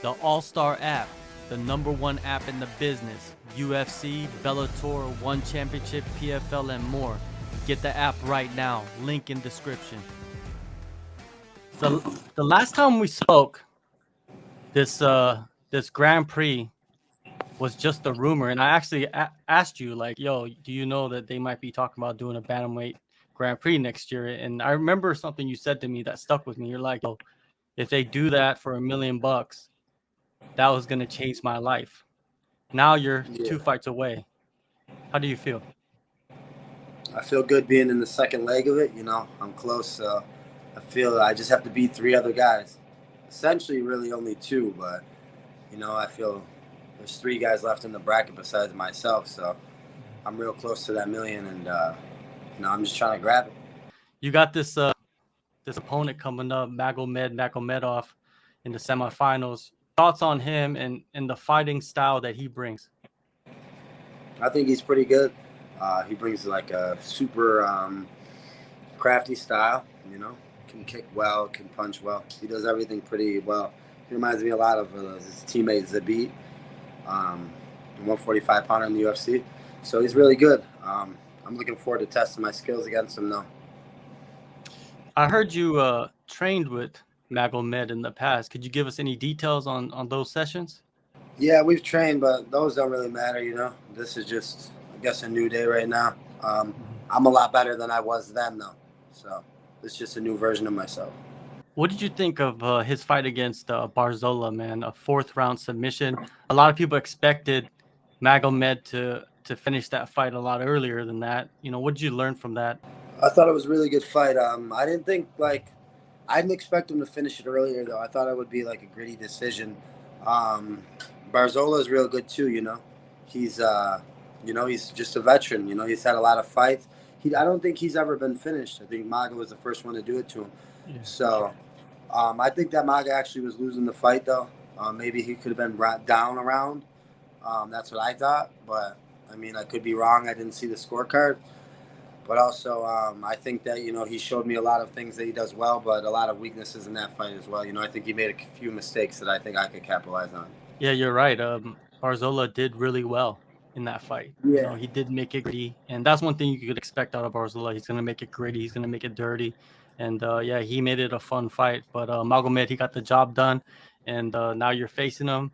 The AllStar app, the #1 app in the business. UFC, Bellator, One Championship, PFL, and more. Get the app right now. Link in description. So the last time we spoke, this Grand Prix was just a rumor, and I actually asked you like, "Yo, do you know that they might be talking about doing a bantamweight Grand Prix next year?" And I remember something you said to me that stuck with me. You're like, "Yo, if they do that for $1 million, that was gonna change my life." Now you're Yeah, 2 fights away. How do you feel? I feel good being in the second leg of it. I'm close. I feel I just have to beat three other guys. Essentially, really only two, but I feel there's three guys left in the bracket besides myself. So I'm real close to that million, and I'm just trying to grab it. You got this opponent coming up, Magomed Magomedov, in the semifinals. Thoughts on him and the fighting style that he brings? I think he's pretty good. He brings like a super crafty style. Can kick well, can punch well. He does everything pretty well. He reminds me a lot of his teammate Zabit, 145 pounder in the UFC. So he's really good. I'm looking forward to testing my skills against him though. I heard you trained with Magomed in the past. Could you give us any details on those sessions? Yeah, we've trained, but those don't really matter. This is just, I guess, a new day right now. I'm a lot better than I was then though. So it's just a new version of myself. What did you think of his fight against Barzola, man? A 4th-round submission. A lot of people expected Magomed to finish that fight a lot earlier than that. What did you learn from that? I thought it was a really good fight. I didn't think I didn't expect him to finish it earlier though. I thought it would be like a gritty decision. Um, Barzola is real good too. He's just a veteran. He's had a lot of fights. I don't think he's ever been finished. I think Maga was the first one to do it to him. Yeah. So I think that Maga actually was losing the fight though. Maybe he could have been down around. That's what I thought, but I mean I could be wrong. I didn't see the scorecard. But also, I think that he showed me a lot of things that he does well, but a lot of weaknesses in that fight as well. I think he made a few mistakes that I think I could capitalize on. Yeah, you're right. Barzola did really well in that fight. Yeah, He did make it gritty, and that's one thing you could expect out of Barzola. He's gonna make it gritty. He's gonna make it dirty, and yeah, he made it a fun fight. But Magomed, he got the job done, and now you're facing him.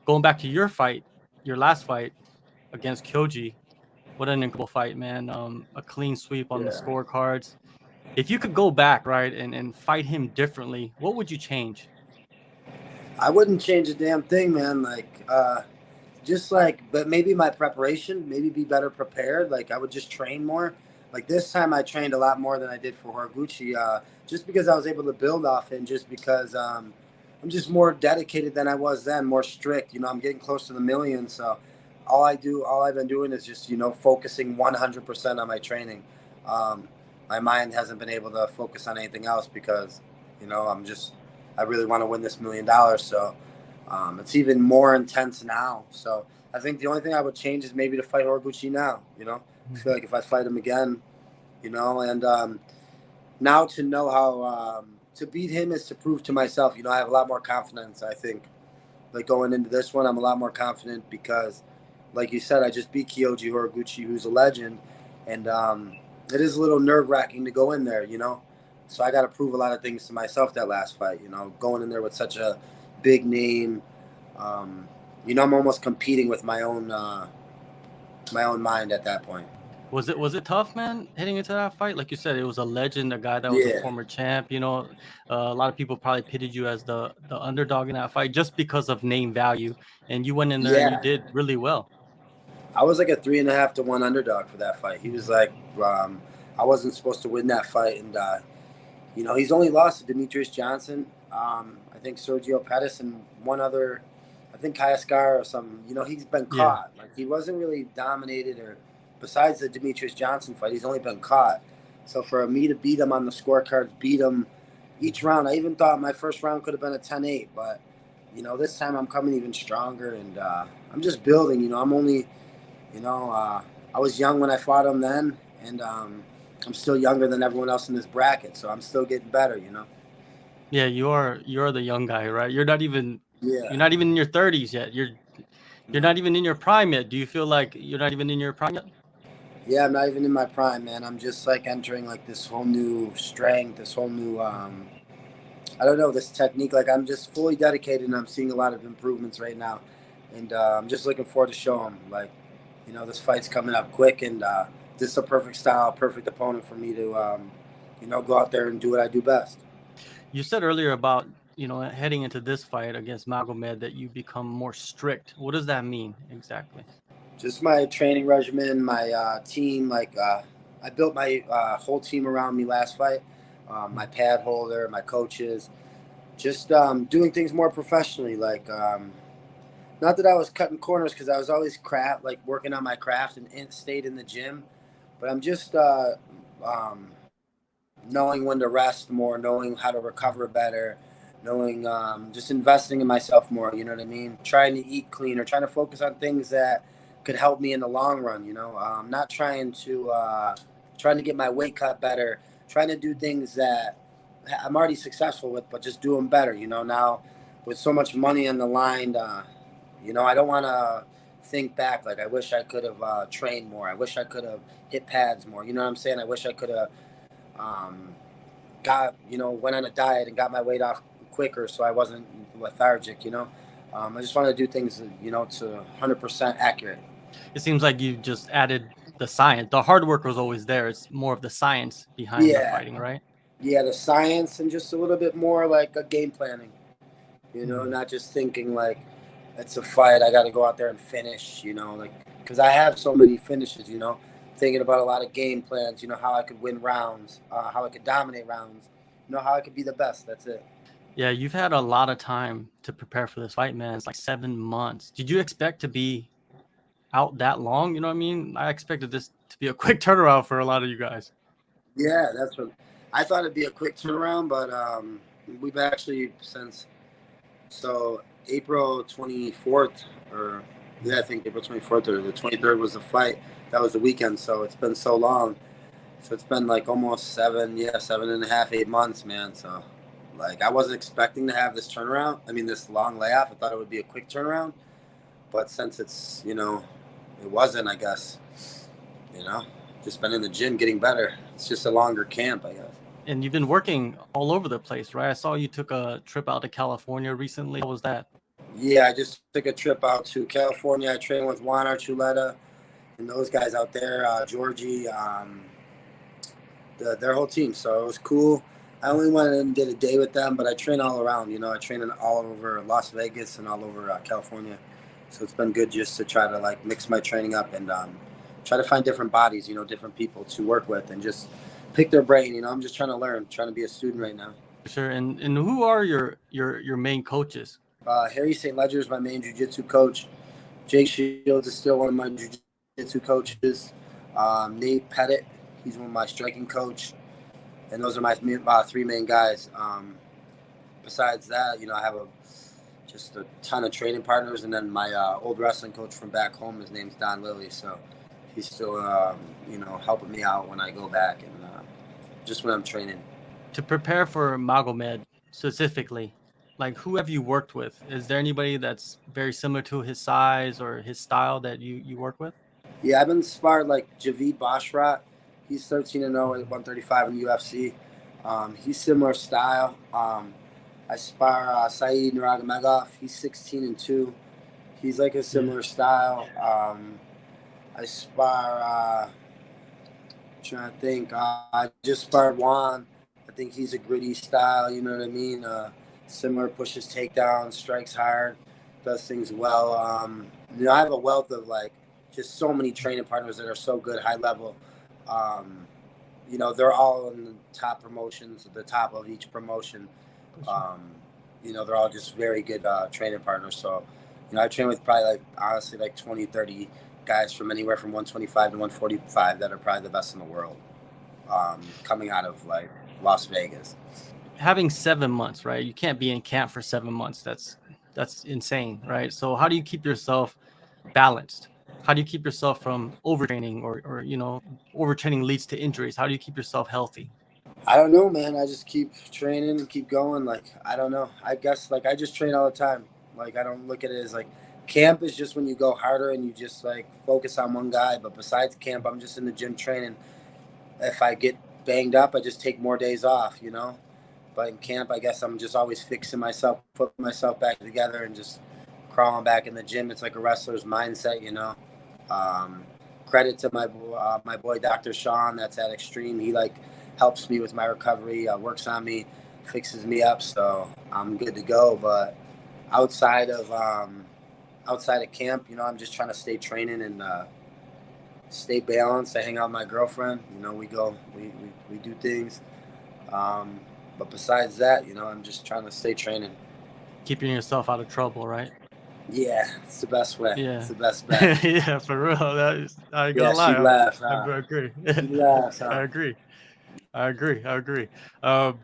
Going back to your last fight against Kyoji, what an incredible fight, man! A clean sweep on the yeah. scorecards. If you could go back, right, and fight him differently, what would you change? I wouldn't change a damn thing, man. But maybe my preparation, maybe be better prepared. Like, I would just train more. Like, this time I trained a lot more than I did for Horiguchi, just because I was able to build off it and just because I'm just more dedicated than I was then, more strict. I'm getting close to the million. So all I've been doing is just, focusing 100% on my training. My mind hasn't been able to focus on anything else because, I really want to win this $1 million. So it's even more intense now. So I think the only thing I would change is maybe to fight Horiguchi now. I feel like if I fight him again, and now to know how to beat him is to prove to myself. I have a lot more confidence. I think, like going into this one, I'm a lot more confident because, like you said, I just beat Kyoji Horiguchi, who's a legend, and it is a little nerve wracking to go in there. So I got to prove a lot of things to myself that last fight. Going in there with such a big name. I'm almost competing with my own mind at that point. Was it tough, man, heading into that fight? Like you said, it was a legend, a guy that was a Yeah, former champ. A lot of people probably pitted you as the underdog in that fight just because of name value, and you went in there and you yeah. did really well. I was like a 3.5 to 1 underdog for that fight. He was like, I wasn't supposed to win that fight, and he's only lost to Demetrius Johnson. I think Sergio Pettis and one other, I think Kayascar or something. He's been Yeah, caught. Like he wasn't really dominated, or besides the Demetrius Johnson fight, he's only been caught. So for me to beat him on the scorecards, beat him each round, I even thought my first round could have been a 10-8, but this time I'm coming even stronger, and I'm just building. I'm only, I was young when I fought him then, and I'm still younger than everyone else in this bracket, so I'm still getting better. yeah, you're the young guy, right? You're not even You're Yeah. not even in your 30s yet. You're No. not even in your prime yet. Do you feel like you're not even in your prime yet? Yeah, I'm not even in my prime, man. I'm just like entering like this whole new strength, this whole new I don't know, this technique. Like I'm just fully dedicated, and I'm seeing a lot of improvements right now, and I'm just looking forward to show them. Like, this fight's coming up quick, and this is a perfect style, perfect opponent for me to, go out there and do what I do best. You said earlier about, heading into this fight against Magomed that you become more strict. What does that mean exactly? Just my training regimen, my team. Like I built my whole team around me last fight. My pad holder, my coaches, just doing things more professionally. Like not that I was cutting corners because I was always like working on my craft and stayed in the gym, but I'm just knowing when to rest more, knowing how to recover better, knowing just investing in myself more. You know what I mean? Trying to eat clean or trying to focus on things that could help me in the long run. Not trying to get my weight cut better, trying to do things that I'm already successful with, but just do them better. Now with so much money on the line, I don't want to think back. Like I wish I could have trained more. I wish I could have hit pads more. You know what I'm saying? I wish I could have um, went on a diet and got my weight off quicker so I wasn't lethargic. I just want to do things, to 100% accurate. It seems like you just added the science. The hard work was always there. It's more of the science behind the Yeah. fighting, right? Yeah. The science and just a little bit more like a game planning, not just thinking like it's a fight. I got to go out there and finish, like, because I have so many finishes, thinking about a lot of game plans, how I could win rounds, how I could dominate rounds, how I could be the best. That's it. Yeah, you've had a lot of time to prepare for this fight, man. It's like 7 months. Did you expect to be out that long? You know what I mean? I expected this to be a quick turnaround for a lot of you guys. Yeah, that's what I thought it'd be a quick turnaround, but we've actually since April 24th, or yeah, I think April 24th or the 23rd was the fight. That was the weekend, so it's been so long. So it's been like almost 7.5, 8 months, man. So like I wasn't expecting to have this turnaround. I mean, this long layoff. I thought it would be a quick turnaround, but since it wasn't. I guess you know, just been in the gym getting better. It's just a longer camp, I guess. And you've been working all over the place, right? I saw you took a trip out to California recently. How was that? Yeah, I just took a trip out to California. I trained with Juan Archuleta and those guys out there, Georgie, their whole team. So it was cool. I only went and did a day with them, but I train all around. I train in all over Las Vegas and all over California. So it's been good just to try to like mix my training up and try to find different bodies, different people to work with and just pick their brain. I'm just trying to learn, trying to be a student right now. Sure. And who are your main coaches? Harry St. Ledger is my main jiu-jitsu coach. Jake Shields is still one of my jiu-jitsu coaches. Nate Pettit, he's one of my striking coach. And those are my three main guys. Besides that, I have just a ton of training partners. And then my old wrestling coach from back home, his name's Don Lilly. So he's still, helping me out when I go back and just when I'm training. To prepare for Magomed specifically, like who have you worked with? Is there anybody that's very similar to his size or his style that you work with? Yeah, I've been sparred like Javid Bashrat. He's 13-0 at 135 in the UFC. He's similar style. I spar Saeed Nurmagomedov. He's 16-2. He's like a similar style. I spar. Trying to think. I just sparred Juan. I think he's a gritty style. You know what I mean? Similar, pushes takedowns, strikes hard, does things well. I have a wealth of like just so many training partners that are so good, high level. They're all in the top promotions, at the top of each promotion. They're all just very good training partners. So, I train with probably like honestly like 20, 30 guys from anywhere from 125 to 145 that are probably the best in the world, coming out of like Las Vegas. Having 7 months, right? You can't be in camp for 7 months. That's insane, right? So how do you keep yourself balanced? How do you keep yourself from overtraining or overtraining leads to injuries? How do you keep yourself healthy? I don't know, man. I just keep training and keep going. Like, I don't know. I guess like I just train all the time. Like, I don't look at it as like camp is just when you go harder and you just like focus on one guy. But besides camp, I'm just in the gym training. If I get banged up, I just take more days off, you know. But in camp, I guess I'm just always fixing myself, putting myself back together, and just crawling back in the gym. It's like a wrestler's mindset, you know. Um, Credit to my boy Dr. Sean, that's at Extreme. He like helps me with my recovery, works on me, fixes me up, so I'm good to go. But outside of camp, you know, I'm just trying to stay training and stay balanced. I hang out with my girlfriend. You know, we do things. But besides that, you know, I'm just trying to stay training. Keeping yourself out of trouble, right? Yeah, it's the best way. Yeah. It's the best bet. Yeah, for real. I ain't Yeah, gonna lie. she laughs. I Huh? agree. She laughs. I Huh? agree. I agree. Now,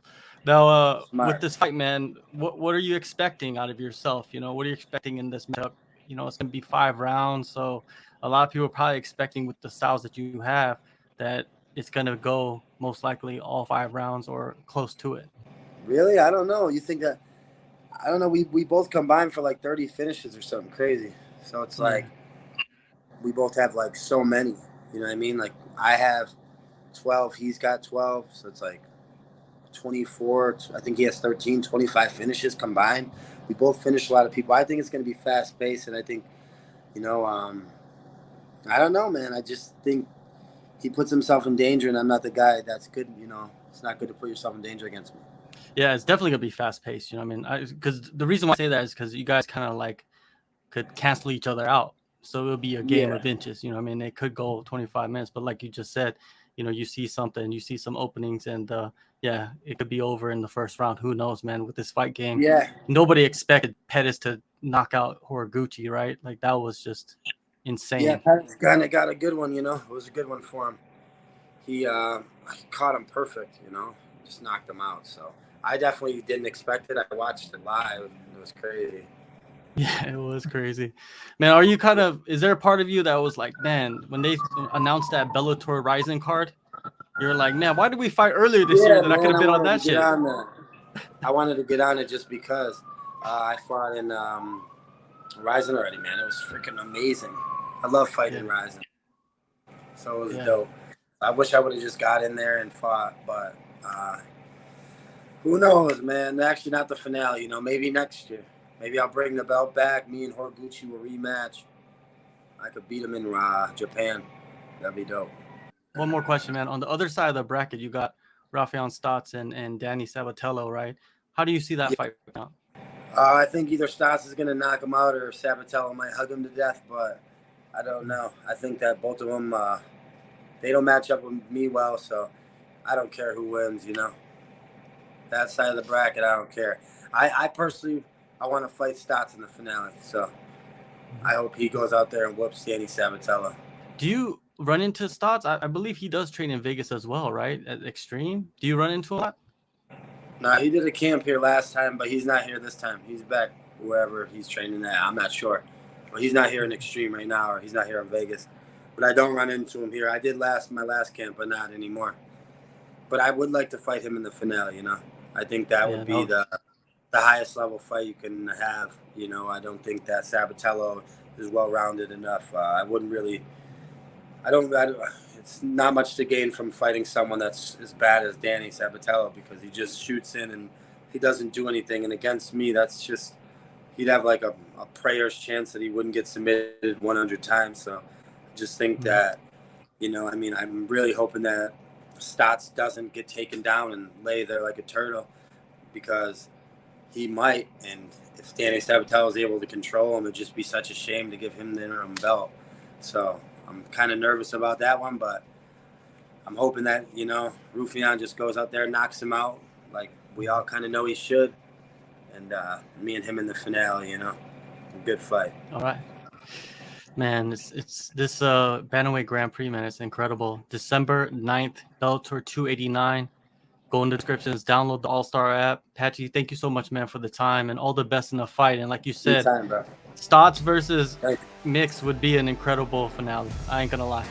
with Smart. this fight, man, what are you expecting out of yourself? You know, what are you expecting in this matchup? You know, it's gonna be 5 rounds, so a lot of people are probably expecting with the styles that you have that it's gonna go most likely all 5 rounds or close to it. Really? I don't know. You think that? I don't know. We both combined for like 30 finishes or something crazy. So it's like we both have like so many. You know what I mean? Like I have 12. He's got 12. So it's like 24. I think he has 13, 25 finishes combined. We both finish a lot of people. I think it's going to be fast paced, and I think, you know, I don't know, man. I just think he puts himself in danger, and I'm not the guy that's good. You know, it's not good to put yourself in danger against me. Yeah, it's definitely gonna be fast paced. You know, what I mean, because the reason why I say that is because you guys kind of like could cancel each other out. So it'll be a game Yeah. of inches. You know, what I mean, it could go 25 minutes, but like you just said, you know, you see something, you see some openings, and yeah, it could be over in the first round. Who knows, man? With this fight game, Yeah. nobody expected Pettis to knock out Horiguchi, right? Like that was just insane. Yeah, Pat's kind of got a good one, you know. It was a good one for him. He caught him perfect, you know. Just knocked him out. So I definitely didn't expect it. I watched it live. It was crazy. Yeah, it was crazy, man. Are you kind of? Is there a part of you that was like, man, when they announced that Bellator Rising card, you're like, man, why did we fight earlier this year Yeah, that I could man, have I been on wanted that to get shit? on that. I wanted to get on it just because I fought in Rising already, man. It was freaking amazing. I love fighting Rising. So it was dope. I wish I would have just got in there and fought, but who knows, man? Actually, not the finale. You know, maybe next year. Maybe I'll bring the belt back. Me and Horiguchi will rematch. I could beat him in Japan. That'd be dope. One more question, man. On the other side of the bracket, you got Raufeon Stots and Danny Sabatello, right? How do you see that fight out? I think either Stots is going to knock him out or Sabatello might hug him to death, but I don't know. I think that both of them, they don't match up with me well, so I don't care who wins, you know. That side of the bracket, I don't care. I personally, I want to fight Stots in the finale, so I hope he goes out there and whoops Danny Sabatello. Do you run into Stots? I believe he does train in Vegas as well, right? At Extreme. Do you run into him a lot? No, he did a camp here last time, but he's not here this time. He's back wherever he's training at. I'm not sure. But he's not here in Extreme right now, or he's not here in Vegas. But I don't run into him here. I did my last camp, but not anymore. But I would like to fight him in the finale, you know. I think that would be the highest level fight you can have. You know, I don't think that Sabatello is well-rounded enough. I wouldn't really – I don't it's not much to gain from fighting someone that's as bad as Danny Sabatello because he just shoots in and he doesn't do anything. And against me, that's just – he'd have like a prayer's chance that he wouldn't get submitted 100 times. So I just think that, you know, I mean, I'm really hoping that Stots doesn't get taken down and lay there like a turtle because he might. And if Danny Sabatello is able to control him, it'd just be such a shame to give him the interim belt. So I'm kind of nervous about that one, but I'm hoping that, you know, Raufeon just goes out there and knocks him out like we all kind of know he should. And me and him in the finale, you know, a good fight. All right. Man, it's this Bantamweight Grand Prix, man. It's incredible. December 9th, Bellator 289. Go in the descriptions, download the AllStar app. Patchy, thank you so much, man, for the time and all the best in the fight. And like you said, Anytime, bro. Stots versus Mix would be an incredible finale. I ain't gonna lie.